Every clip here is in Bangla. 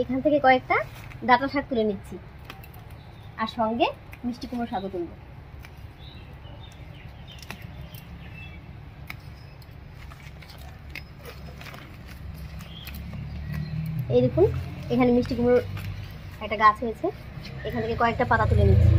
এখান থেকে কয়েকটা ডাঁটা শাক তুলে নিচ্ছি আর সঙ্গে মিষ্টি কুমড়ো শাকও তুলব। এই দেখুন এখানে মিষ্টি কুমড়োর একটা গাছ হয়েছে, এখান থেকে কয়েকটা পাতা তুলে নিচ্ছি।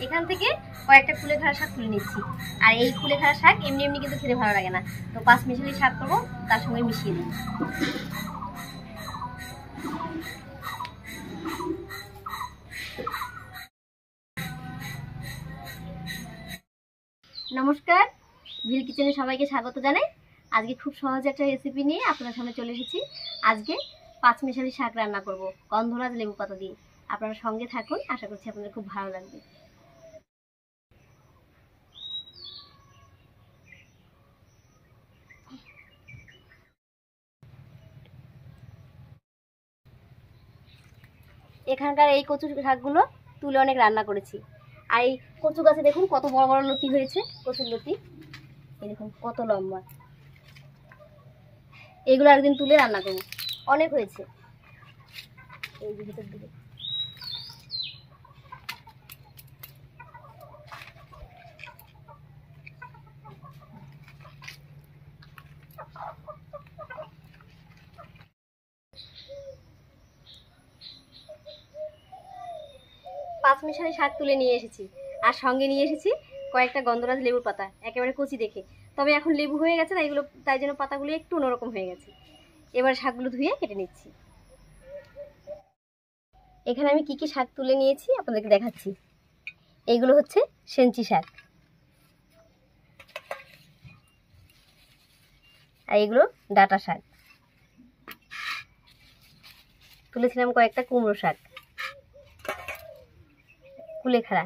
এখান থেকে কয়েকটা কুলেখাড়া শাক তুলে নিচ্ছি। আর এই কুলেখাড়া শাক এমনি এমনি কিন্তু খেতে ভালো লাগে না, তো 5 মিশালি শাক করবো, তার সঙ্গে মিশিয়ে দিই। নমস্কার, ভিল কিচেনে সবাইকে স্বাগত জানাই। আজকে খুব সহজ একটা রেসিপি নিয়ে আপনার সামনে চলে এসেছি। আজকে 5 মিশালি শাক রান্না করব গন্ধরাজ লেবু পাতা দিয়ে। আপনারা সঙ্গে থাকুন, আশা করছি আপনাদের খুব ভালো লাগবে। এখানকার এই কচু শাকগুলো তুলে অনেক রান্না করেছি। আর এই কচু গাছে দেখুন কত বড় বড় লতি হয়েছে, কচুর লতি এই দেখুন কত লম্বা। এগুলো একদিন তুলে রান্না করব, অনেক হয়েছে। এই যে ভিতর দিকে পাঁচ মিশালি শাক তুলে নিয়ে এসেছি, আর সঙ্গে নিয়ে এসেছি কয়েকটা গন্ধরাজ লেবুর পাতা, একেবারে কচি দেখে। তবে এখন লেবু হয়ে গেছে না এগুলো, তাই জন্য পাতাগুলো একটু অন্যরকম হয়ে গেছে। এবার শাকগুলো ধুয়ে কেটে নিচ্ছি। এখানে আমি কি কি শাক তুলে নিয়েছি আপনাদেরকে দেখাচ্ছি। এইগুলো হচ্ছে সেঞ্চি শাক, আর এগুলো ডাঁটা শাক। তুলেছিলাম কয়েকটা কুমড়ো শাক, কুলেখাড়া।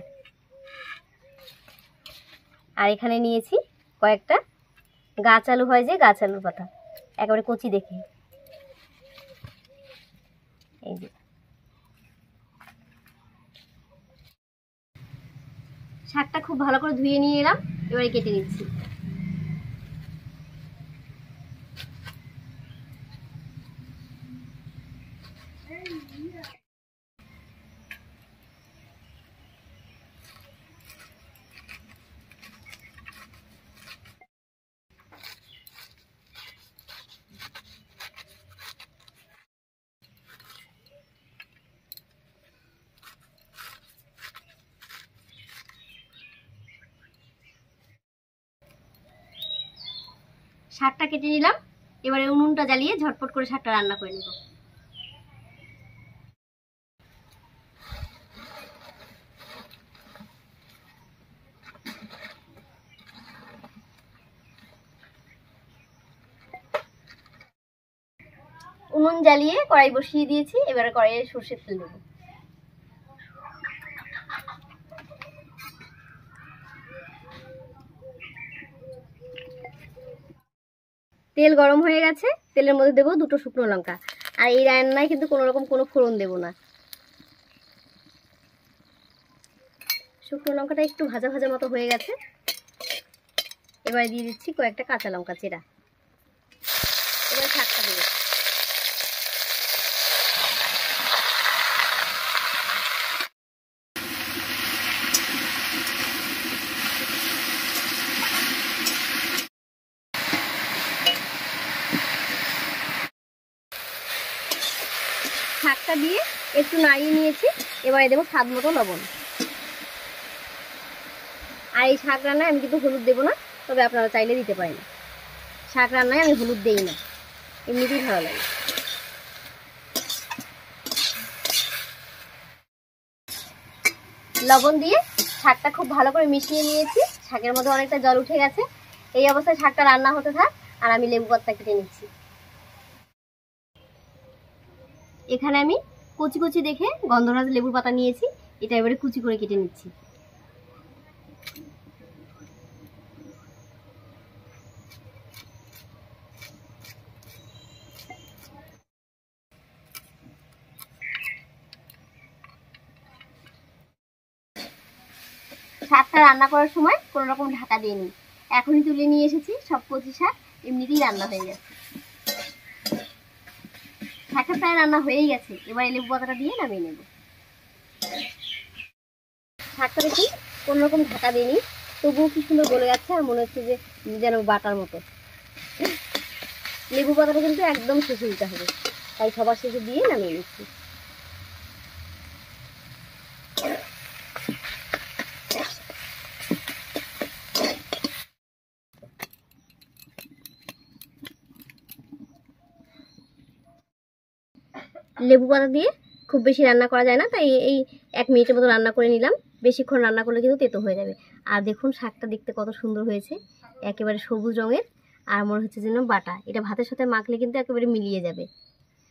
আর এখানে নিয়েছি কয়েকটা গাছ আলু হয় যে গাছ আলুর পাতা, একেবারে কচি দেখে। এই যে শাকটা খুব ভালো করে ধুয়ে নিয়ে এলাম, এবারে কেটে নিচ্ছি। শাকটা কেটে নিলাম, এবারে উনুনটা জ্বালিয়ে ঝটপট করে শাকটা রান্না করে নেব। উনুন জ্বালিয়ে কড়াই বসিয়ে দিয়েছি, এবারে কড়াইয়ে সরষের তেল দেবো। তেল গরম হয়ে গেছে, তেলের মধ্যে দেবো 2টো শুকনো লঙ্কা। আর এই রান্নায় কিন্তু কোনো রকম কোনো ফোড়ন দেবো না। শুকনো লঙ্কাটা একটু ভাজা ভাজা মতো হয়ে গেছে, এবারে দিয়ে দিচ্ছি কয়েকটা কাঁচা লঙ্কা চেরা। এবার শাকটা দেবো। শাকটা দিয়ে একটু নাড়িয়ে নিয়েছি, এবারে দেবো স্বাদ মতো লবণ। আর এই শাক রান্নায় আমি কিন্তু হলুদ দেবো না, তবে আপনারা চাইলে দিতে পারেন। শাক রান্নায় আমি হলুদ দেই না, এমনিতেই ভালো লাগে। লবণ দিয়ে শাকটা খুব ভালো করে মিশিয়ে নিয়েছি, শাকের মধ্যে অনেকটা জল উঠে গেছে। এই অবস্থায় শাকটা রান্না হতে থাক, আর আমি লেবু পাতা কেটে নিচ্ছি। এখানে আমি কুচি কুচি দেখে গন্ধরাজ লেবুর পাতা নিয়েছি, এটা এবারে কুচি করে কেটে নিচ্ছি। শাকটা রান্না করার সময় কোনো রকম ঢাকা দিইনি, এখনই তুলে নিয়ে এসেছি। সব কচি শাক এমনিতেই রান্না হয়ে গেছে। শাকটা প্রায় রান্না হয়েই গেছে, এবার লেবু পাতাটা দিয়ে নামিয়ে নেব। শাকটা দেখুন কোনো রকম ঢাকা দিইনি, তবুও কি সুন্দর গলে যাচ্ছে, আর মনে হচ্ছে যে যেন বাটার মতো। লেবু পাতাটা কিন্তু একদম শেষে দিতে হবে, তাই সবার শেষে দিয়ে নামিয়ে নিচ্ছি। লেবু পাতা দিয়ে খুব বেশি রান্না করা যায় না, তাই এই 1 মিনিটের মতো রান্না করে নিলাম। বেশিক্ষণ রান্না করলে কিন্তু তেতো হয়ে যাবে। আর দেখুন শাকটা দেখতে কত সুন্দর হয়েছে, একেবারে সবুজ রঙের, আর মনে হচ্ছে যেন বাটা। এটা ভাতের সাথে মাখলে কিন্তু একেবারে মিলিয়ে যাবে,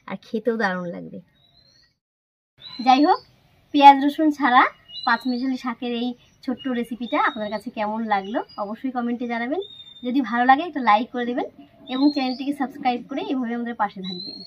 আর খেতেও দারুণ লাগবে। যাই হোক, পেঁয়াজ রসুন ছাড়া 5 মিশালি শাকের এই ছোট্ট রেসিপিটা আপনার কাছে কেমন লাগলো অবশ্যই কমেন্টে জানাবেন। যদি ভালো লাগে একটা লাইক করে দেবেন এবং চ্যানেলটিকে সাবস্ক্রাইব করে এভাবে আমাদের পাশে থাকবেন।